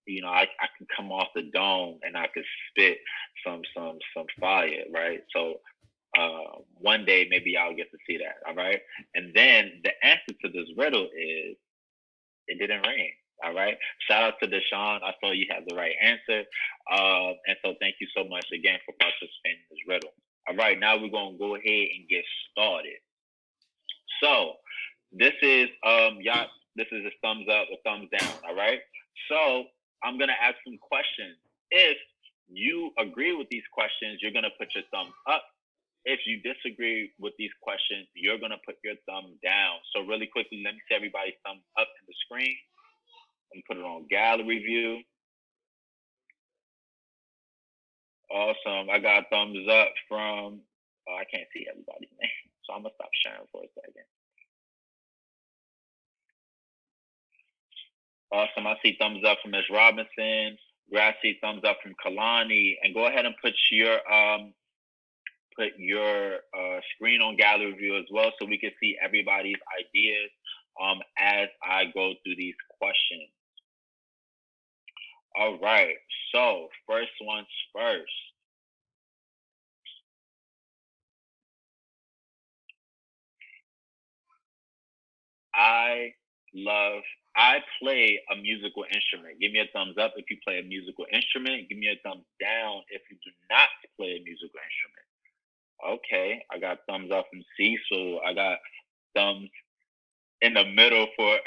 I can come off the dome and I can spit some fire, right? So one day maybe I'll get to see that. All right. And then the answer to this riddle is it didn't rain. All right. Shout out to Deshaun. I saw you have the right answer. And so thank you so much again for participating in this riddle. All right. Now we're gonna go ahead and get started. So this is y'all. This is a thumbs up, a thumbs down. All right. So I'm gonna ask some questions. If you agree with these questions, you're gonna put your thumb up. If you disagree with these questions, you're gonna put your thumb down. So really quickly, let me see everybody's thumb up in the screen. Let me put it on gallery view. Awesome. I got thumbs up from. Oh, I can't see everybody's name, so I'm gonna stop sharing for a second. Awesome. I see thumbs up from Ms. Robinson. Grassy thumbs up from Kalani. And go ahead and put your screen on gallery view as well, so we can see everybody's ideas as I go through these questions. All right. So first one's first. I play a musical instrument. Give me a thumbs up if you play a musical instrument. Give me a thumbs down if you do not play a musical instrument. Okay, I got thumbs up from Cecil. I got thumbs in the middle for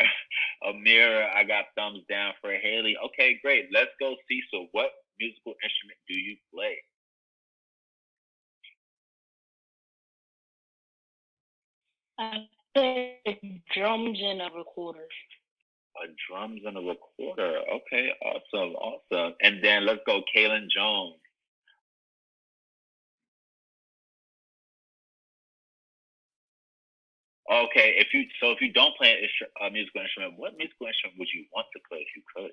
Amira. I got thumbs down for Haley. Okay, great. Let's go, Cecil. What musical instrument do you play? I play drums and a recorder. A drums and a recorder. Okay, awesome, awesome. And then let's go, Kaylin Jones. Okay, if you don't play a musical instrument, what musical instrument would you want to play if you could?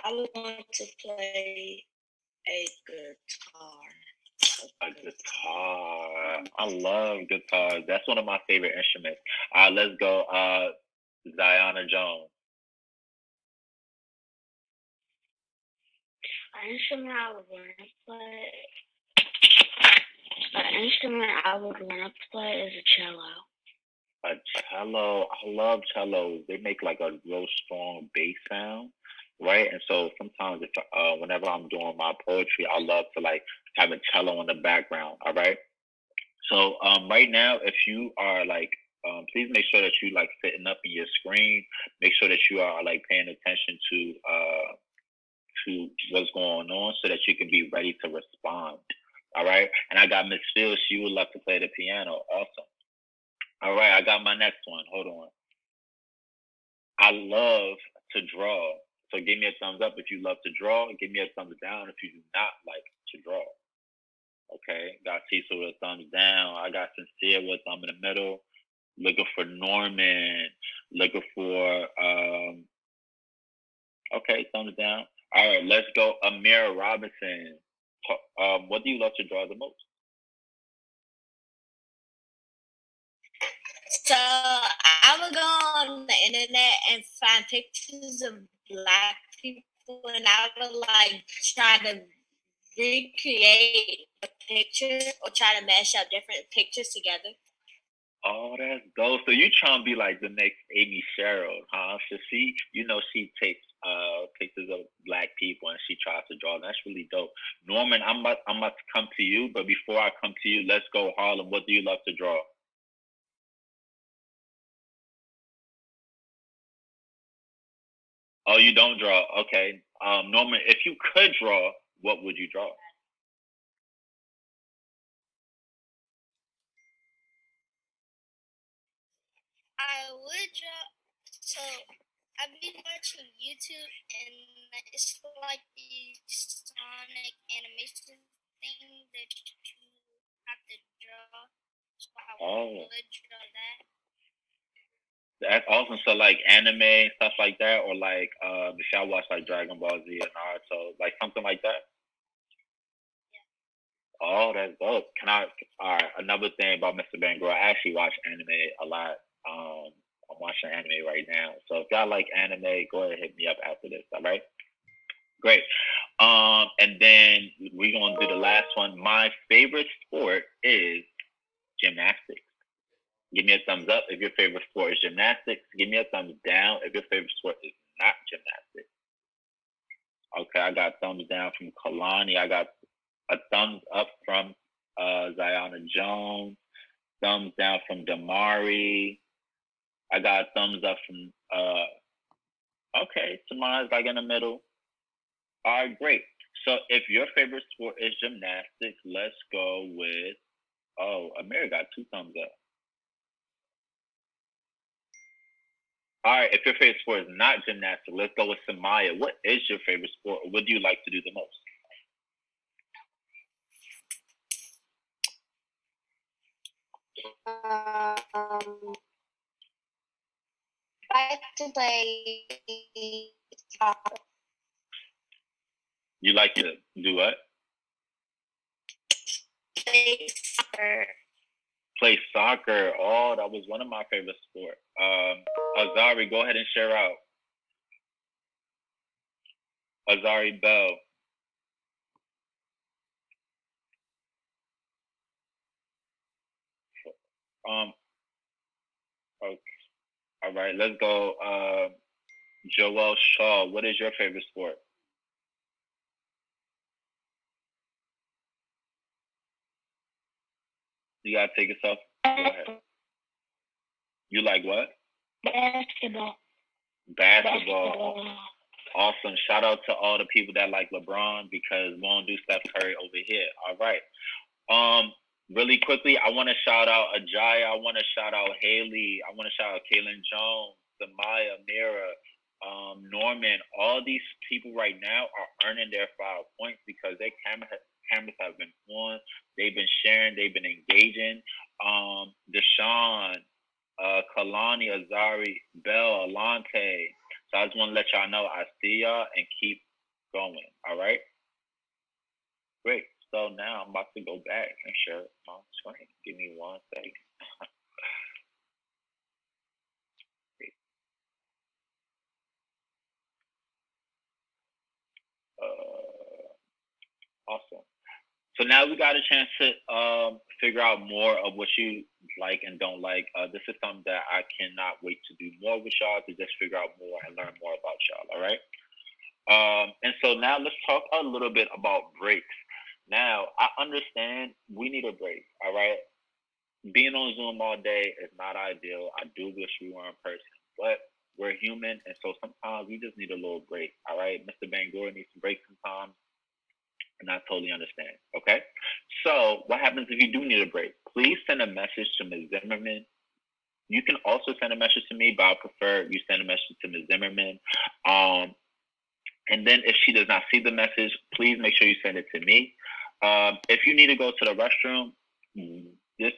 I would want to play a guitar. A guitar. I love guitars. That's one of my favorite instruments. Let's go, Ziona Jones. An instrument I would want to play. An instrument I would want to play is a cello. A cello. I love cellos. They make like a real strong bass sound, right? And so sometimes if whenever I'm doing my poetry, I love to like have a cello in the background. All right. So right now, if you are like, please make sure that you like sitting up in your screen. Make sure that you are like paying attention to what's going on, so that you can be ready to respond. All right. And I got Miss Phil. She would love to play the piano. Awesome. All right. I got my next one. Hold on. I love to draw. So give me a thumbs up if you love to draw. Give me a thumbs down if you do not like to draw. Okay. Got Cecil with a thumbs down. I got Sincere with a thumb in the middle. Looking for Norman. Looking for okay, thumbs down. All right, let's go. Amira Robinson. What do you love to draw the most? So I would go on the internet and find pictures of black people, and I would like try to recreate a picture or try to mash up different pictures together. Oh, that's dope. So you trying to be like the next Amy Sherrill, huh? So she takes pictures of black people and she tries to draw. That's really dope. Norman, I'm about to come to you, but before I come to you, let's go Harlem. What do you love to draw? Oh, you don't draw. Okay. Norman, if you could draw, what would you draw? I would draw. So I've been watching YouTube, and it's like the Sonic animation thing that you have to draw. So I Oh, would draw that. that's awesome. So like anime and stuff like that, or like if y'all watch like Dragon Ball Z and Naruto, like something like that. Yeah. Oh, that's dope. Can I? All right. Another thing about Mr. Bangurah, I actually watch anime a lot. I'm watching anime right now. So if y'all like anime, go ahead and hit me up after this. All right. Great. And then we're gonna do the last one. My favorite sport is gymnastics. Give me a thumbs up if your favorite sport is gymnastics. Give me a thumbs down if your favorite sport is not gymnastics. Okay, I got thumbs down from Kalani. I got a thumbs up from Ziona Jones. Thumbs down from Damari. I got a thumbs up from okay, Tamara's like in the middle. All right, great. So if your favorite sport is gymnastics, let's go with Amir got two thumbs up. All right, if your favorite sport is not gymnastics, let's go with Samaya. What is your favorite sport? What do you like to do the most? I like to play soccer. You like to do what? Play soccer. Play soccer. Oh, that was one of my favorite sports. Azari, go ahead and share out. Azari Bell. Okay. All right, let's go. Joel Shaw, what is your favorite sport? You gotta take yourself. Go ahead. You like what? Basketball. Basketball. Awesome. Shout out to all the people that like LeBron because we don't do Steph Curry over here. All right. Really quickly, I want to shout out Ajaya. I want to shout out Haley. I want to shout out Kaylin Jones, Samaya, Mira, Norman. All these people right now are earning their 5 points because their cameras have been on. They've been sharing. They've been engaging. Deshaun, Kalani, Azari, Bell, Alante. So I just want to let y'all know I see y'all and keep going. All right. Great. So now I'm about to go back and share my screen. Give me 1 second. Awesome. So now we got a chance to figure out more of what you like and don't like. This is something that I cannot wait to do more with y'all to just figure out more and learn more about y'all. All right. And so now let's talk a little bit about breaks. Now I understand we need a break. All right. Being on Zoom all day is not ideal. I do wish we were in person, but we're human, and so sometimes we just need a little break. All right, Mr. Bangurah needs some breaks sometimes, and I totally understand. Okay, so what happens if you do need a break? Please send a message to Ms. Zimmerman. You can also send a message to me, but I prefer you send a message to Ms. Zimmerman. And then if she does not see the message, please make sure you send it to me. If you need to go to the restroom,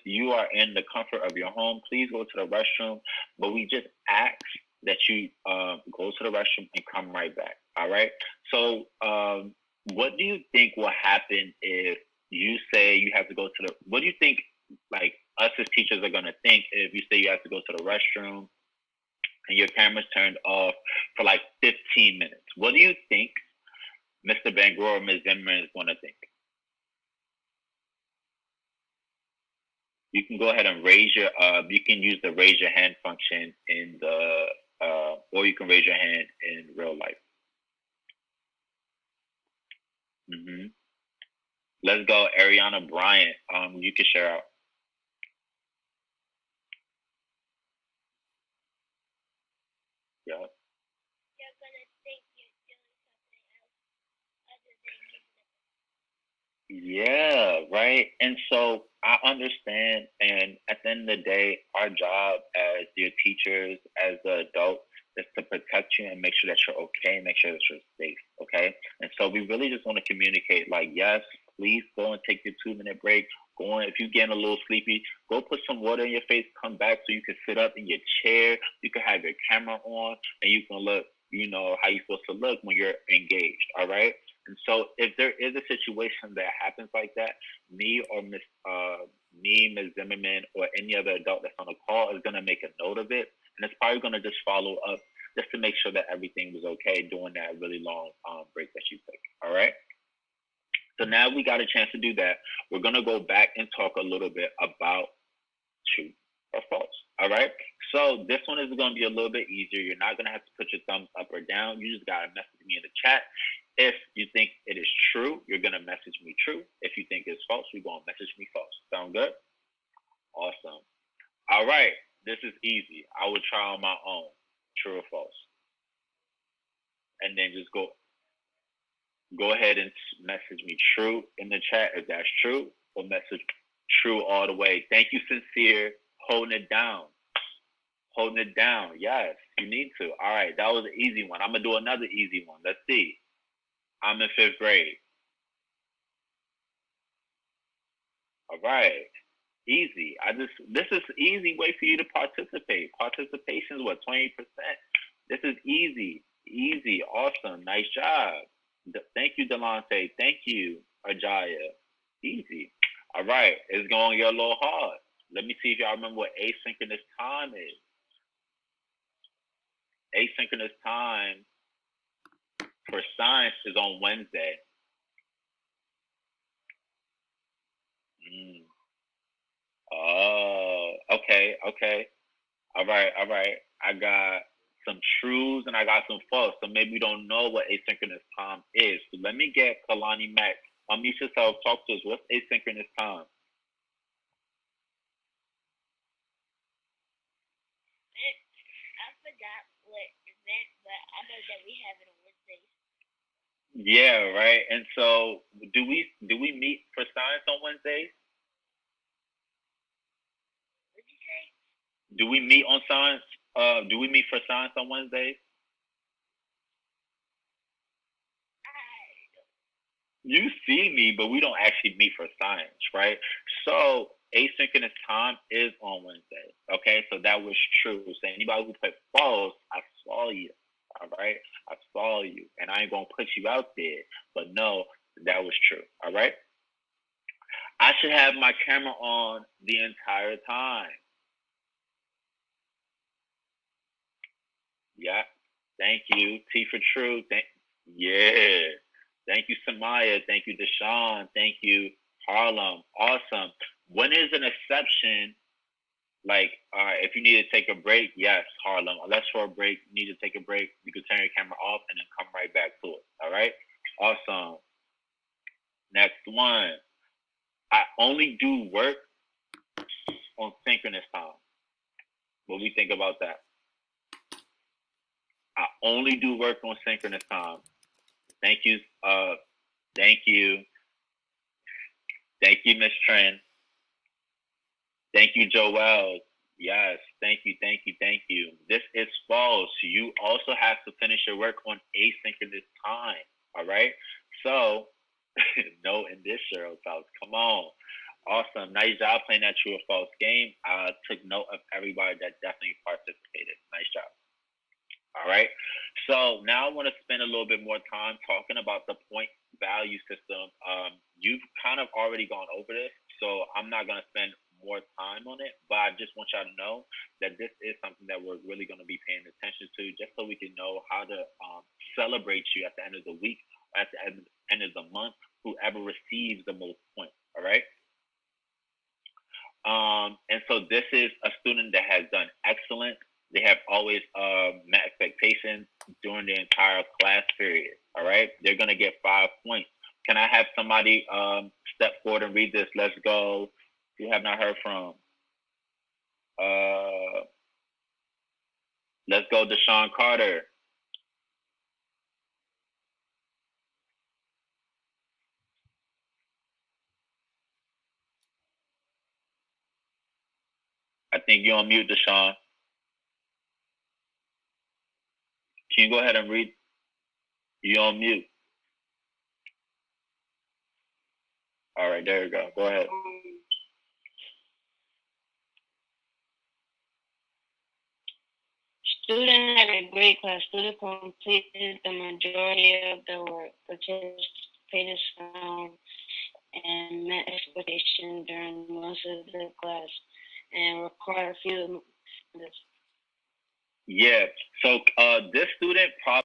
you are in the comfort of your home. Please go to the restroom, but we just ask that you go to the restroom and come right back. All right. So, what do you think will happen if you say you have to go to the? What do you think, like us as teachers are gonna think if you say you have to go to the restroom and your camera's turned off for like 15 minutes? What do you think Mr. Bangurah or Ms. Zimmerman is gonna think? You can go ahead and raise your you can use the raise your hand function in the or you can raise your hand in real life. Mm-hmm. Let's go, Ariana Bryant. You can share out. Yeah. You're gonna think you're doing something else other than Yeah, right. And so I understand. And at the end of the day, our job as your teachers, as the adult, is to protect you and make sure that you're okay, make sure that you're safe. Okay. And so we really just want to communicate like, yes, please go and take your 2 minute break. Go on. If you're getting a little sleepy, go put some water in your face, come back so you can sit up in your chair. You can have your camera on and you can look, you know, how you're supposed to look when you're engaged. All right. And so, if there is a situation that happens like that, me or Ms. Zimmerman, or any other adult that's on the call is gonna make a note of it, and it's probably gonna just follow up just to make sure that everything was okay during that really long break that you took. All right. So now we got a chance to do that. We're gonna go back and talk a little bit about true or false. All right. So this one is going to be a little bit easier. You're not going to have to put your thumbs up or down. You just got to message me in the chat. If you think it is true, you're going to message me true. If you think it's false, you're going to message me false. Sound good? Awesome. All right. This is easy. I will try on my own. True or false? And then just go ahead and message me true in the chat if that's true, or message true all the way. Thank you, Sincere. Holding it down. Holding it down. Yes, you need to. All right, that was an easy one. I'm going to do another easy one. Let's see. I'm in 5th grade. All right. Easy. This is an easy way for you to participate. Participation is what, 20%? This is easy. Easy. Awesome. Nice job. Thank you, Delonte. Thank you, Ajaya. Easy. All right. It's going to get a little hard. Let me see if y'all remember what asynchronous time is. Asynchronous time for science is on Wednesday. Oh, okay. All right. I got some truths and I got some false. So maybe we don't know what asynchronous time is. So let me get Kalani Mack. Unmute yourself. Talk to us. What's asynchronous time? I forgot what it meant, but I know that we have it on Wednesdays. Yeah, right. And so, do we meet for science on Wednesdays? What did you say? Do we meet on science? Do we meet for science on Wednesdays? You see me, but we don't actually meet for science, right? So asynchronous time is on Wednesday. Okay, so that was true. So anybody who put false, I saw you. All right, I saw you, and I ain't gonna put you out there, but no, that was true. All right. I should have my camera on the entire time. Yeah. Thank you. T for true. Yeah. Thank you, Samaya. Thank you, Deshaun. Thank you, Harlem. Awesome. When is an exception? Like, all right, if you need to take a break, yes, Harlem. Unless for a break, you need to take a break, you can turn your camera off and then come right back to it. All right? Awesome. Next one. I only do work on synchronous time. What do we think about that? I only do work on synchronous time. Thank you. Thank you. Thank you, Miss Trent. Thank you, Joel. Yes, thank you. This is false. You also have to finish your work on asynchronous time. All right. So, no in this Cheryl's house. Come on. Awesome. Nice job playing that true or false game. I took note of everybody that definitely participated. Nice job. All right. So now I want to spend a little bit more time talking about the point value system. You've kind of already gone over this, so I'm not going to spend more time on it, but I just want y'all to know that this is something that we're really going to be paying attention to, just so we can know how to celebrate you at the end of the week, at the end of the month, whoever receives the most points. All right. And so this is a student that has done excellent. They have always met expectations during the entire class period. All right. They're going to get 5 points. Can I have somebody step forward and read this? Let's go. You have not heard from. Let's go, Deshaun Carter. I think you're on mute, Deshaun. Can you go ahead and read? You're on mute. All right, there you go. Go ahead. Student had a great class. Student completed the majority of the work, participated strong, and met expectation during most of the class, and required few. Yeah. So this student probably